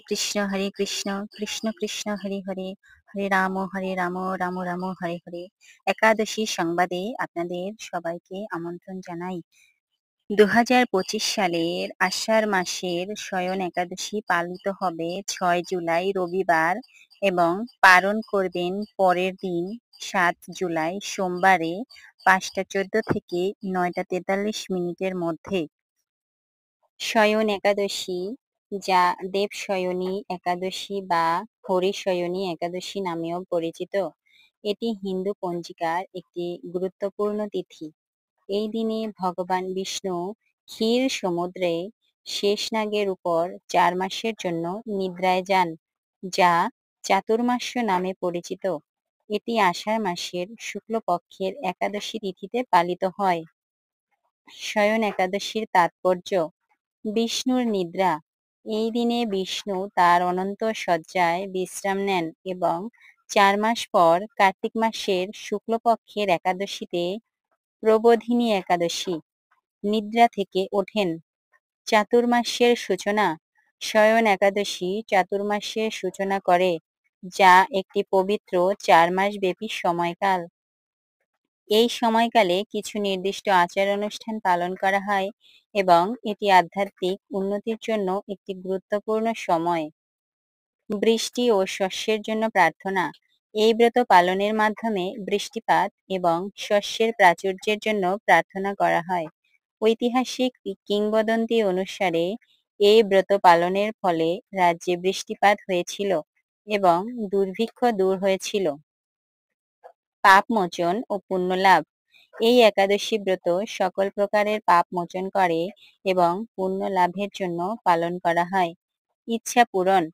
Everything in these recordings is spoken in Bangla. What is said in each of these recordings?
হরে কৃষ্ণ কৃষ্ণ কৃষ্ণ হরে হরে, হরে রাম রাম রাম হরে হরে। একাদশী সংবাদে আপনাদের সবাইকে আমন্ত্রণ জানাই। 2025 সালের আষাঢ় মাসের শয়ন একাদশী পালিত হবে 6 জুলাই রবিবার এবং পালন করবেন পরের দিন 7 জুলাই সোমবারে 5টা 14 থেকে 9টা 43 মধ্যে। শয়ন একাদশী, যা দেবশয়নী একাদশী বা হরিশয়নী একাদশী নামেও পরিচিত, এটি হিন্দু পঞ্জিকার একটি গুরুত্বপূর্ণ তিথি। এই দিনে ভগবান বিষ্ণু ক্ষীর সমুদ্রে শেষনাগের উপর 4 মাসের জন্য নিদ্রায় যান, যা চাতুর্মাস্য নামে পরিচিত। এটি আষাঢ় মাসের শুক্লপক্ষের একাদশী তিথিতে পালিত হয়। শয়ন একাদশীর তাৎপর্য: বিষ্ণুর নিদ্রা। এই দিনে বিষ্ণু তার অনন্ত শয্যায় বিশ্রাম নেন এবং 4 মাস পর কার্তিক মাসের শুক্লপক্ষের একাদশীতে, প্রবোধিনী একাদশী, নিদ্রা থেকে ওঠেন। চাতুর্মাস্যের সূচনা: শয়ন একাদশী চাতুর্মাস্যের সূচনা করে, যা একটি পবিত্র 4 মাস ব্যাপী সময়কাল। এই সময়কালে কিছু নির্দিষ্ট আচার অনুষ্ঠান পালন করা হয় এবং এটি আধ্যাত্মিক উন্নতির জন্য একটি গুরুত্বপূর্ণ সময়। বৃষ্টি ও শস্যের জন্য প্রার্থনা: এই ব্রত পালনের মাধ্যমে বৃষ্টিপাত এবং শস্যের প্রাচুর্যের জন্য প্রার্থনা করা হয়। ঐতিহাসিক কিংবদন্তি অনুসারে এই ব্রত পালনের ফলে রাজ্যে বৃষ্টিপাত হয়েছিল এবং দুর্ভিক্ষ দূর হয়েছিল। পাপ মোচন ও পুণ্য লাভ: এই একাদশী ব্রত সকল প্রকারের পাপ মোচন করে এবং পুণ্য লাভের জন্য পালন করা হয়। ইচ্ছা পূরণ: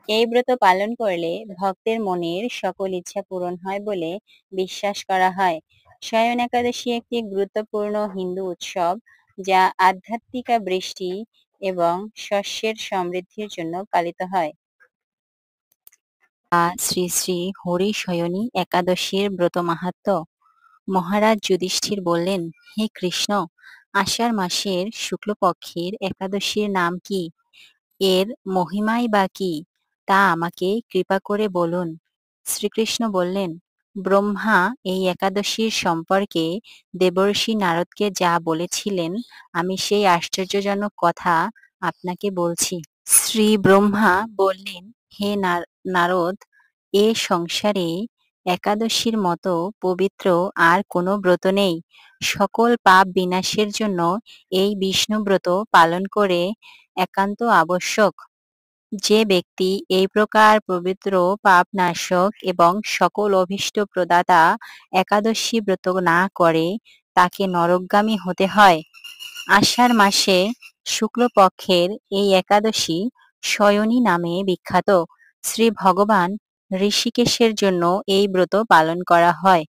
এই ব্রত পালন করলে ভক্তের মনের সকল ইচ্ছা পূরণ হয় বলে বিশ্বাস করা হয়। শয়ন একাদশী একটি গুরুত্বপূর্ণ হিন্দু উৎসব, যা আধ্যাত্মিক বৃষ্টি এবং শস্যের সমৃদ্ধির জন্য পালিত হয়। শ্রী শ্রী হরিশয়নী একাদশীর ব্রত মাহাত্ম্য। মহারাজ যুধিষ্ঠির বললেন, হে কৃষ্ণ, আষাঢ় মাসের শুক্লপক্ষের একাদশীর নাম কি? এর মহিমাই বা কি, তা আমাকে কৃপা করে বলুন। শ্রীকৃষ্ণ বললেন, ব্রহ্মা এই একাদশীর সম্পর্কে দেবর্ষি নারদকে যা বলেছিলেন, আমি সেই আশ্চর্যজনক কথা আপনাকে বলছি। শ্রী ব্রহ্মা বললেন, হে নারদ, এ সংসারে একাদশীর মতো পবিত্র আর কোনো ব্রত নেই। সকল পাপ বিনাশের জন্য এই বিষ্ণু ব্রত পালন করে একান্ত আবশ্যক। যে ব্যক্তি এই প্রকার পবিত্র পাপনাশক এবং সকল অভীষ্ট প্রদাতা একাদশী ব্রত না করে, তাকে নরকগামী হতে হয়। আষাঢ় মাসে শুক্লপক্ষের এই একাদশী শয়নী নামে বিখ্যাত। শ্রী ভগবান ঋষিকেশের জন্য এই ব্রত পালন করা হয়।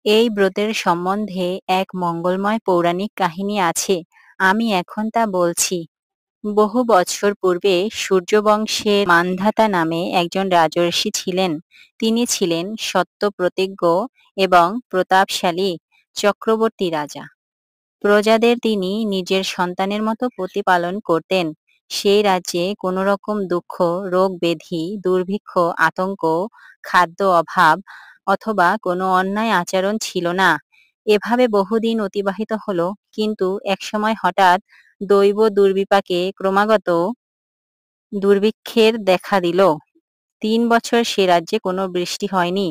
এই ব্রতের সম্বন্ধে এক মঙ্গলময় পৌরাণিক কাহিনী আছে, আমি এখন তা বলছি। বহু বছর পূর্বে সূর্যবংশের মান্ধাতা নামে একজন রাজর্ষি ছিলেন। তিনি ছিলেন সত্যপ্রতিজ্ঞ এবং প্রতাপশালী চক্রবর্তী রাজা। প্রজাদের তিনি নিজের সন্তানের মতো প্রতিপালন করতেন। সেই রাজ্যে কোনো রকম দুঃখ, রোগ ব্যাধি, দুর্ভিক্ষ, আতঙ্ক, খাদ্য অভাব অথবা কোনো অন্যায় আচরণ ছিল না। এভাবে বহুদিন অতিবাহিত হলো, কিন্তু একসময় হঠাৎ দৈব দুর্বিপাকে ক্রমাগত দুর্ভিক্ষের দেখা দিল। 3 বছর সে রাজ্যে কোনো বৃষ্টি হয়নি।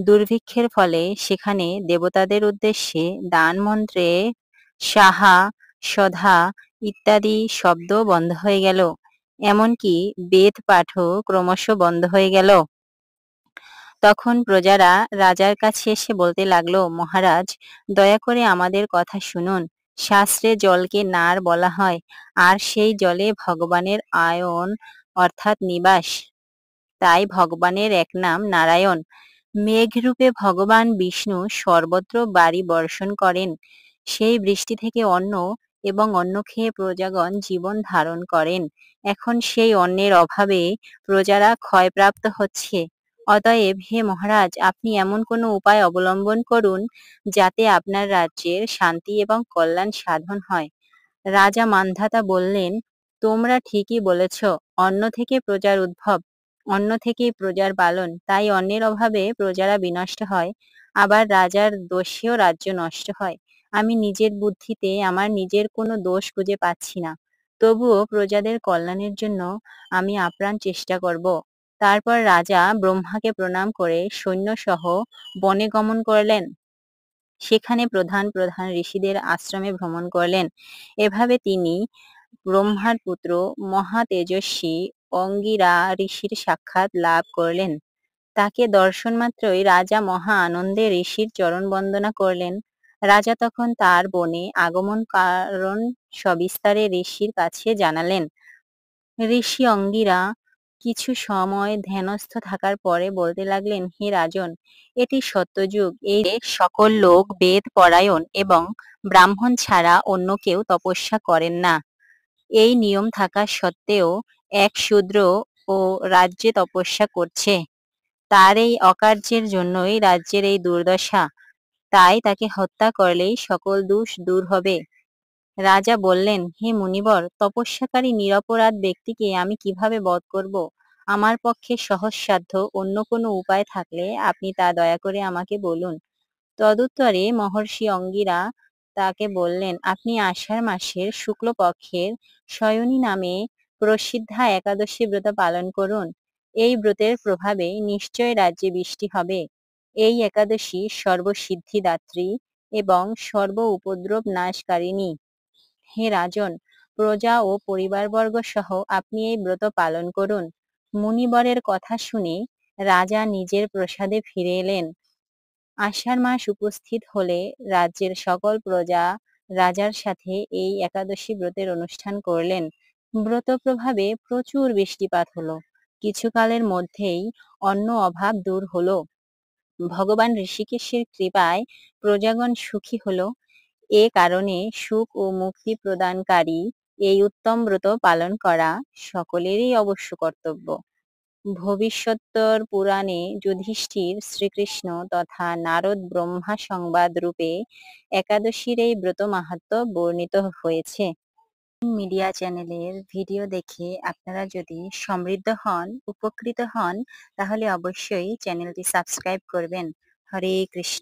দুর্ভিক্ষের ফলে সেখানে দেবতাদের উদ্দেশ্যে দান মন্ত্রে সাহা, সধা ইত্যাদি শব্দ বন্ধ হয়ে গেল। এমনকি বেদ পাঠও ক্রমশ বন্ধ হয়ে গেল। তখন প্রজারা রাজার কাছে এসে বলতে লাগলো, মহারাজ, দয়া করে আমাদের কথা শুনুন। শাস্ত্রে জলকে নার বলা হয়, আর সেই জলে ভগবানের আয়ন অর্থাৎ নিবাস। তাই ভগবানের এক নাম নারায়ণ। মেঘরূপে ভগবান বিষ্ণু সর্বত্র বাড়ি বর্ষণ করেন। সেই বৃষ্টি থেকে অন্ন এবং অন্ন খেয়ে প্রজাগণ জীবন ধারণ করেন। এখন সেই অন্নের অভাবে প্রজারা ক্ষয়প্রাপ্ত হচ্ছে। অতএব হে মহারাজ, আপনি এমন কোনো উপায় অবলম্বন করুন যাতে আপনার রাজ্যের শান্তি এবং কল্যাণ সাধন হয়। রাজা মান্ধাতা বললেন, তোমরা ঠিকই বলেছ, অন্ন থেকে প্রজার উদ্ভব, অন্ন থেকেই প্রজার পালন। তাই অন্নের অভাবে প্রজারা বিনষ্ট হয়, আবার রাজার দোষেও রাজ্য নষ্ট হয়। আমি নিজের বুদ্ধিতে আমার নিজের কোনো দোষ খুঁজে পাচ্ছি না। তবুও প্রজাদের কল্যাণের জন্য আমি আপ্রাণ চেষ্টা করব। তারপর রাজা ব্রহ্মাকে প্রণাম করে সৈন্যসহ বনে গমন করলেন। সেখানে প্রধান প্রধান ঋষিদের আশ্রমে ভ্রমণ করলেন। এভাবে তিনি ব্রহ্মার পুত্র মহা তেজস্বী অঙ্গিরা ঋষির সাক্ষাৎ লাভ করলেন। তাকে দর্শন মাত্রই রাজা মহা আনন্দে ঋষির চরণ বন্দনা করলেন। রাজা তখন তার বনে আগমন কারণ সবিস্তারে ঋষির কাছে জানালেন। ঋষি অঙ্গিরা কিছু সময় ধ্যানস্থ থাকার পরে বলতে লাগলেন, হে রাজন, এটি সত্যযুগ। এই যুগে সকল লোক বেদ পরায়ণ এবং ব্রাহ্মণ ছাড়া অন্য কেউ তপস্যা করেন না। এই নিয়ম থাকা সত্ত্বেও এক শূদ্র ও রাজ্যে তপস্যা করছে। তার এই অকার্যের জন্যই রাজ্যের এই দুর্দশা। তাই তাকে হত্যা করলেই সকল দোষ দূর হবে। রাজা বললেন, হে মুনিবর, তপস্যাকারী নিরপরাধ ব্যক্তিকে আমি কিভাবে বধ করব? আমার পক্ষে সহজসাধ্য অন্য কোনো উপায় থাকলে আপনি তা দয়া করে আমাকে বলুন। তদুত্তরে মহর্ষি অঙ্গিরা তাকে বললেন, আপনি আষাঢ় মাসের শুক্লপক্ষের শয়নী নামে প্রসিদ্ধা একাদশী ব্রত পালন করুন। এই ব্রতের প্রভাবে নিশ্চয় রাজ্যে বৃষ্টি হবে। এই একাদশী সর্বসিদ্ধিদাত্রী এবং সর্ব উপদ্রব নাশকারিণী। হে রাজন, প্রজা ও পরিবারবর্গ সহ আপনি এই ব্রত পালন করুন। মুনিবরের কথা শুনে রাজা নিজের প্রাসাদে ফিরে এলেন। আষাঢ় মাস উপস্থিত হলে রাজ্যের সকল প্রজা রাজার সাথে এই একাদশী ব্রতের অনুষ্ঠান করলেন। ব্রত প্রভাবে প্রচুর বৃষ্টিপাত হলো। কিছুকালের মধ্যেই অন্ন অভাব দূর হলো। ভগবান ঋষিকেশের কৃপায় প্রজাগণ সুখী হলো। এ কারণে সুখ ও মুক্তি প্রদানকারী এই উত্তম ব্রত পালন করা সকলেরই অবশ্য কর্তব্য। ভবিষ্যোত্তর পুরাণে যুধিষ্ঠির শ্রীকৃষ্ণ তথা নারদ ব্রহ্মা সংবাদ রূপে একাদশীর এই ব্রত মাহাত্ম্য বর্ণিত হয়েছে। মিডিয়া চ্যানেলের ভিডিও দেখে আপনারা যদি সমৃদ্ধ হন, উপকৃত হন, তাহলে অবশ্যই চ্যানেলটি সাবস্ক্রাইব করবেন। হরে কৃষ্ণ।